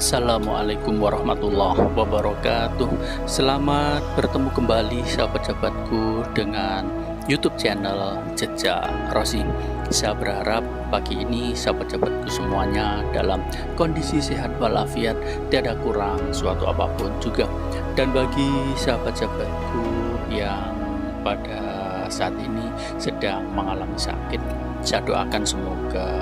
Assalamualaikum warahmatullahi wabarakatuh. Selamat bertemu kembali sahabat-sahabatku dengan YouTube channel Jejak Rosi. Saya berharap pagi ini sahabat-sahabatku semuanya dalam kondisi sehat walafiat, tiada kurang suatu apapun juga. Dan bagi sahabat-sahabatku yang pada saat ini sedang mengalami sakit, saya doakan semoga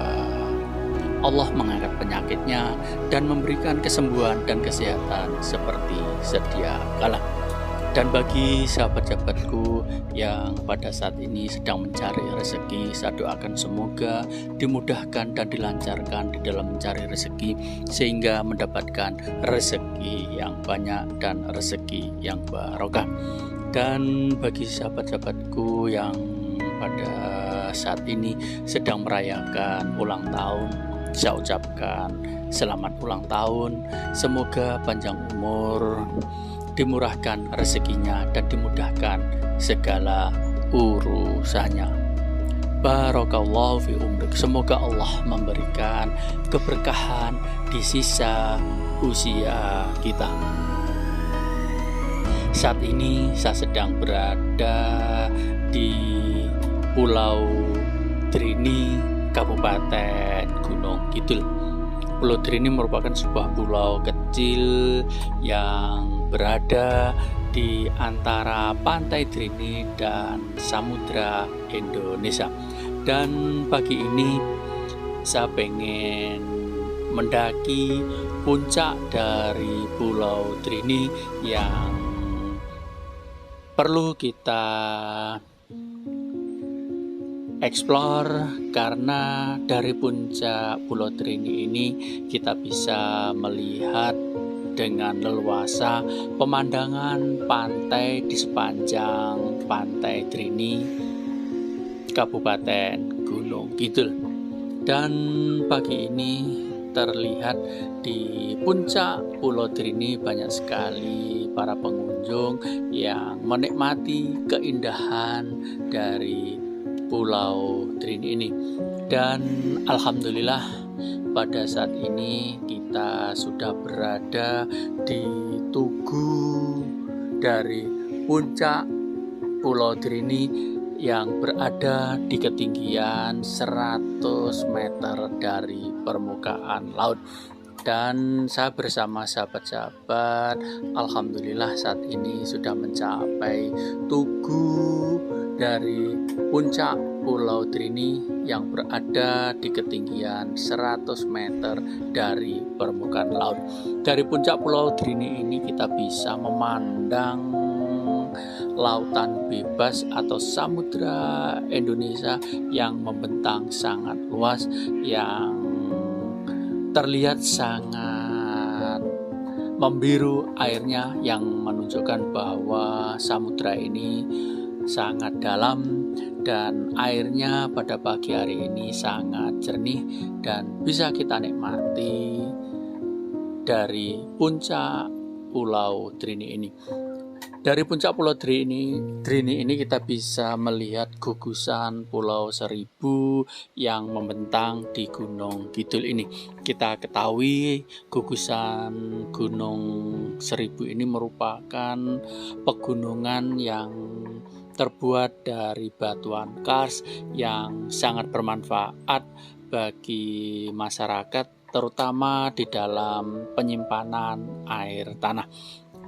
Allah mengangkat penyakitnya dan memberikan kesembuhan dan kesehatan seperti sedia kala. Dan bagi sahabat-sahabatku yang pada saat ini sedang mencari rezeki, saya doakan semoga dimudahkan dan dilancarkan di dalam mencari rezeki sehingga mendapatkan rezeki yang banyak dan rezeki yang barokah. Dan bagi sahabat-sahabatku yang pada saat ini sedang merayakan ulang tahun, saya ucapkan selamat ulang tahun. Semoga panjang umur, dimurahkan rezekinya dan dimudahkan segala urusannya. Barakallahu fi umrik. Semoga Allah memberikan keberkahan di sisa usia kita. Saat ini saya sedang berada di Pulau Drini, Kabupaten Gunung Kidul. Pulau Drini merupakan sebuah pulau kecil yang berada di antara Pantai Drini dan Samudra Indonesia. Dan pagi ini saya pengen mendaki puncak dari Pulau Drini yang perlu kita explore, karena dari puncak Pulau Drini ini kita bisa melihat dengan leluasa pemandangan pantai di sepanjang Pantai Drini, Kabupaten Gunung Kidul. Dan pagi ini terlihat di puncak Pulau Drini banyak sekali para pengunjung yang menikmati keindahan dari Pulau Drini ini. Dan alhamdulillah pada saat ini kita sudah berada di tugu dari puncak Pulau Drini yang berada di ketinggian 100 meter dari permukaan laut. Dan saya bersama sahabat-sahabat alhamdulillah saat ini sudah mencapai tugu dari puncak Pulau Drini yang berada di ketinggian 100 meter dari permukaan laut. Dari puncak Pulau Drini ini kita bisa memandang lautan bebas atau Samudra Indonesia yang membentang sangat luas, yang terlihat sangat membiru airnya, yang menunjukkan bahwa samudra ini sangat dalam dan airnya pada pagi hari ini sangat jernih dan bisa kita nikmati dari puncak Pulau Drini ini. Dari puncak Pulau Drini ini kita bisa melihat gugusan Pulau Seribu yang membentang di Gunung Kidul ini. Kita ketahui gugusan Gunung Seribu ini merupakan pegunungan yang terbuat dari batuan kars yang sangat bermanfaat bagi masyarakat, terutama di dalam penyimpanan air tanah.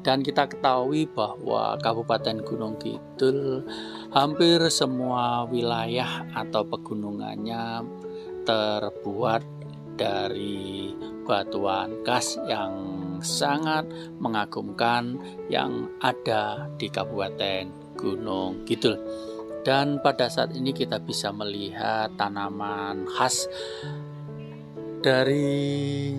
Dan kita ketahui bahwa Kabupaten Gunung Kidul hampir semua wilayah atau pegunungannya terbuat dari batuan kars yang sangat mengagumkan yang ada di Kabupaten Gunung Kidul. Dan pada saat ini kita bisa melihat tanaman khas dari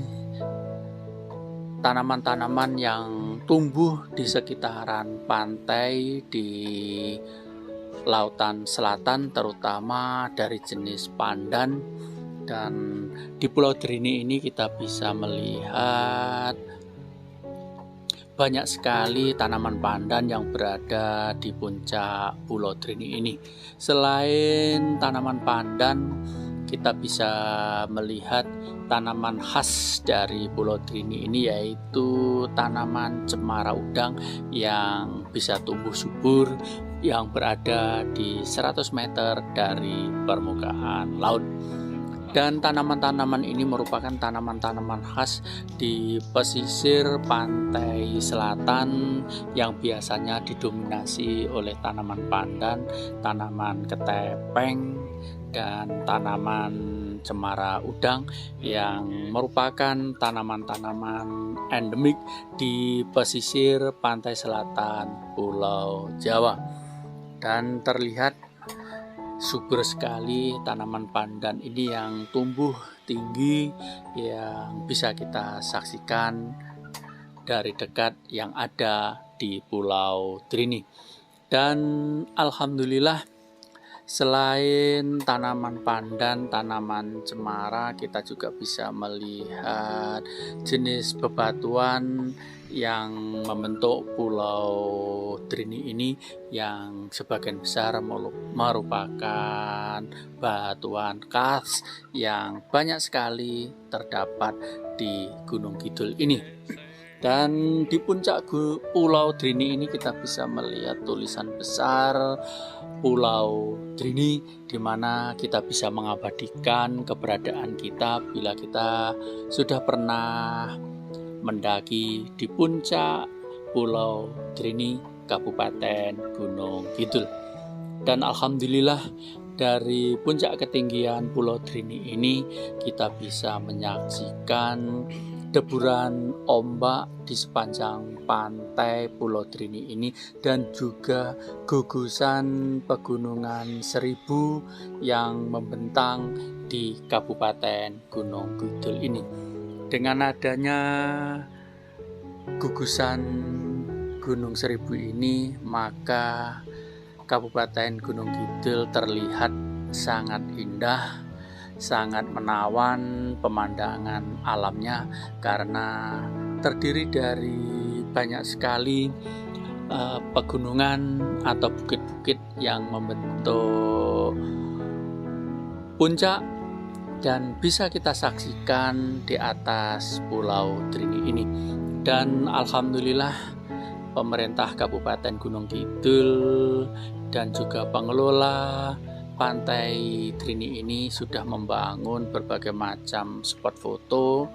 tanaman-tanaman yang tumbuh di sekitaran pantai di lautan selatan, terutama dari jenis pandan. Dan di Pulau Drini ini kita bisa melihat banyak sekali tanaman pandan yang berada di puncak Pulau Drini ini. Selain tanaman pandan, kita bisa melihat tanaman khas dari Pulau Drini ini, yaitu tanaman cemara udang yang bisa tumbuh subur yang berada di 100 meter dari permukaan laut. Dan tanaman-tanaman ini merupakan tanaman-tanaman khas di pesisir pantai selatan yang biasanya didominasi oleh tanaman pandan, tanaman ketepeng, dan tanaman cemara udang yang merupakan tanaman-tanaman endemik di pesisir pantai selatan Pulau Jawa. Dan terlihat subur sekali tanaman pandan ini yang tumbuh tinggi, yang bisa kita saksikan dari dekat yang ada di Pulau Drini. Dan alhamdulillah, selain tanaman pandan, tanaman cemara, kita juga bisa melihat jenis bebatuan yang membentuk Pulau Drini ini, yang sebagian besar merupakan batuan khas yang banyak sekali terdapat di Gunung Kidul ini. Dan di puncak Pulau Drini ini kita bisa melihat tulisan besar Pulau Drini, di mana kita bisa mengabadikan keberadaan kita bila kita sudah pernah mendaki di puncak Pulau Drini, Kabupaten Gunung Kidul. Dan alhamdulillah, dari puncak ketinggian Pulau Drini ini kita bisa menyaksikan deburan ombak di sepanjang pantai Pulau Drini ini, dan juga gugusan pegunungan Seribu yang membentang di Kabupaten Gunung Kidul ini. Dengan adanya gugusan Gunung Seribu ini, maka Kabupaten Gunung Kidul terlihat sangat indah, sangat menawan pemandangan alamnya, karena terdiri dari banyak sekali pegunungan atau bukit-bukit yang membentuk puncak dan bisa kita saksikan di atas Pulau Drini ini. Dan alhamdulillah, pemerintah Kabupaten Gunung Kidul dan juga pengelola pantai Drini ini sudah membangun berbagai macam spot foto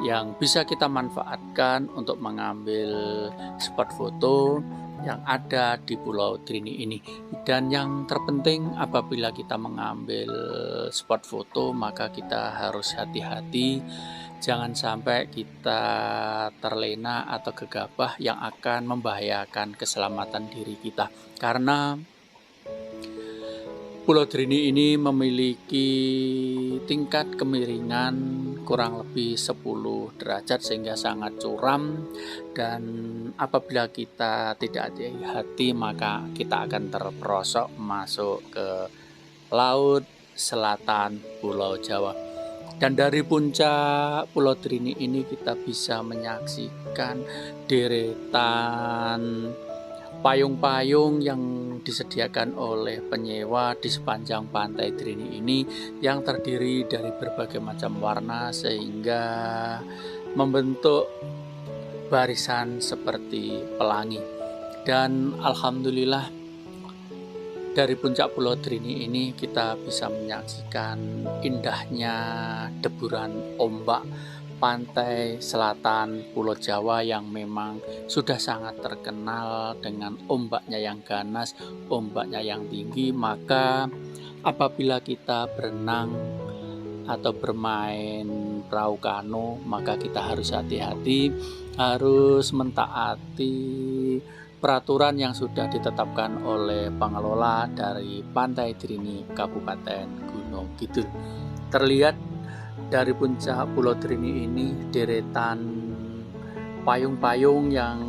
yang bisa kita manfaatkan untuk mengambil spot foto yang ada di Pulau Drini ini. Dan yang terpenting, apabila kita mengambil spot foto, maka kita harus hati-hati, jangan sampai kita terlena atau gegabah yang akan membahayakan keselamatan diri kita. Karena Pulau Drini ini memiliki tingkat kemiringan kurang lebih 10 derajat sehingga sangat curam, dan apabila kita tidak hati-hati maka kita akan terperosok masuk ke laut selatan Pulau Jawa. Dan dari puncak Pulau Drini ini kita bisa menyaksikan deretan payung-payung yang disediakan oleh penyewa di sepanjang pantai Drini ini, yang terdiri dari berbagai macam warna sehingga membentuk barisan seperti pelangi. Dan alhamdulillah, dari puncak Pulau Drini ini kita bisa menyaksikan indahnya deburan ombak pantai selatan Pulau Jawa yang memang sudah sangat terkenal dengan ombaknya yang ganas, ombaknya yang tinggi. Maka apabila kita berenang atau bermain perahu kano, maka kita harus hati-hati, harus mentaati peraturan yang sudah ditetapkan oleh pengelola dari Pantai Drini Kabupaten Gunung Kidul. Terlihat dari puncak Pulau Drini ini deretan payung-payung yang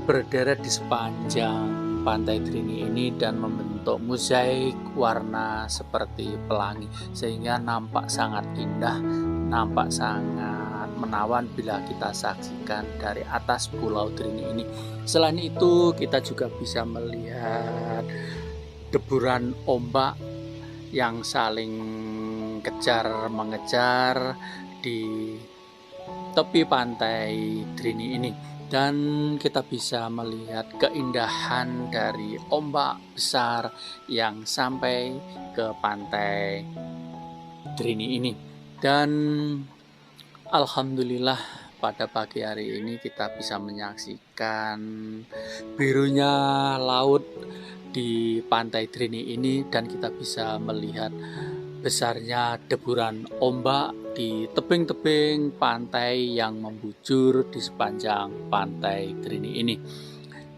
berderet di sepanjang Pantai Drini ini dan membentuk mozaik warna seperti pelangi, sehingga nampak sangat indah, nampak sangat menawan bila kita saksikan dari atas Pulau Drini ini. Selain itu, kita juga bisa melihat deburan ombak yang saling mengejar di tepi pantai Drini ini, dan kita bisa melihat keindahan dari ombak besar yang sampai ke pantai Drini ini. Dan alhamdulillah pada pagi hari ini kita bisa menyaksikan birunya laut di pantai Drini ini, dan kita bisa melihat besarnya deburan ombak di tebing-tebing pantai yang membujur di sepanjang pantai Drini ini.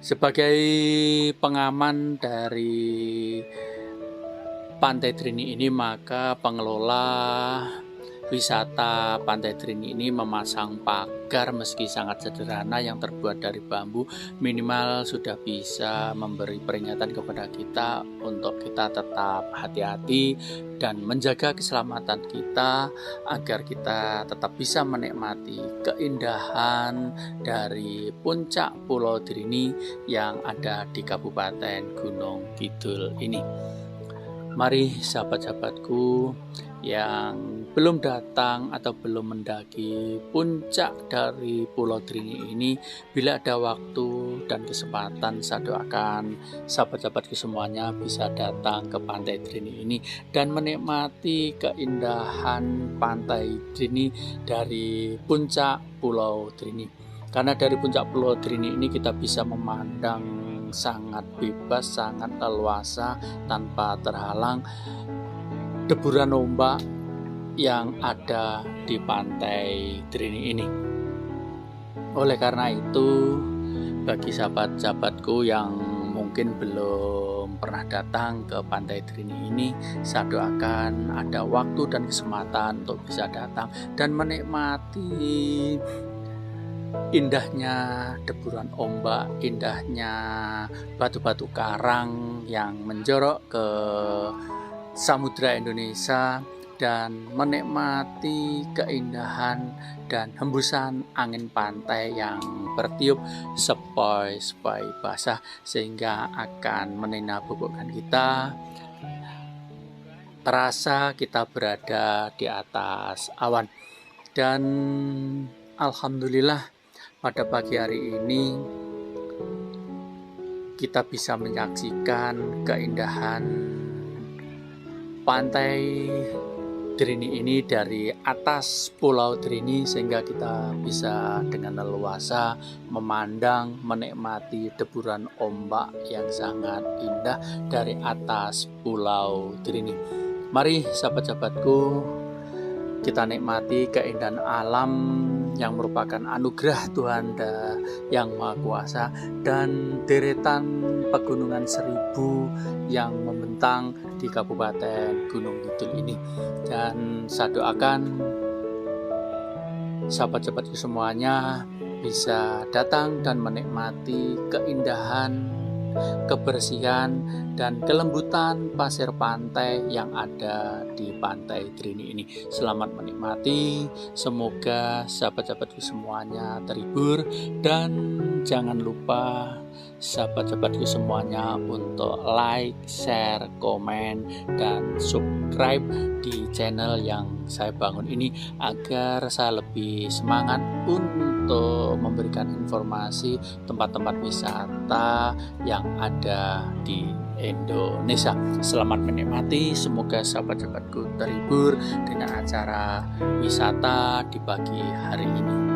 Sebagai pengaman dari pantai Drini ini, maka pengelola wisata pantai Drini ini memasang pagar meski sangat sederhana yang terbuat dari bambu, minimal sudah bisa memberi peringatan kepada kita untuk kita tetap hati-hati dan menjaga keselamatan kita agar kita tetap bisa menikmati keindahan dari puncak Pulau Drini yang ada di Kabupaten Gunung Kidul ini. Mari sahabat-sahabatku yang belum datang atau belum mendaki puncak dari Pulau Drini ini, bila ada waktu dan kesempatan, saya doakan sahabat-sahabatku semuanya bisa datang ke pantai Drini ini dan menikmati keindahan pantai Drini dari puncak Pulau Drini. Karena dari puncak Pulau Drini ini kita bisa memandang sangat bebas, sangat leluasa tanpa terhalang deburan ombak yang ada di pantai Drini ini. Oleh karena itu, bagi sahabat-sahabatku yang mungkin belum pernah datang ke pantai Drini ini, saya doakan ada waktu dan kesempatan untuk bisa datang dan menikmati indahnya deburan ombak, indahnya batu-batu karang yang menjorok ke Samudra Indonesia, dan menikmati keindahan dan hembusan angin pantai yang bertiup sepoi-sepoi basah sehingga akan menenabukkan kita, terasa kita berada di atas awan. Dan alhamdulillah pada pagi hari ini kita bisa menyaksikan keindahan pantai Drini ini dari atas Pulau Drini, sehingga kita bisa dengan leluasa memandang, menikmati deburan ombak yang sangat indah dari atas Pulau Drini. Mari sahabat-sahabatku, kita nikmati keindahan alam yang merupakan anugerah Tuhan yang Maha Kuasa dan deretan pegunungan seribu yang membentang di Kabupaten Gunung Kidul ini. Dan saya doakan sahabat-sahabatku semuanya bisa datang dan menikmati keindahan, kebersihan dan kelembutan pasir pantai yang ada di pantai Drini ini. Selamat menikmati, semoga sahabat-sahabatku semuanya terhibur, dan jangan lupa sahabat-sahabatku semuanya untuk like, share, komen, dan subscribe di channel yang saya bangun ini agar saya lebih semangat untuk memberikan informasi tempat-tempat wisata yang ada di Indonesia. Selamat menikmati, semoga sahabat-sahabatku terhibur dengan acara wisata di pagi hari ini.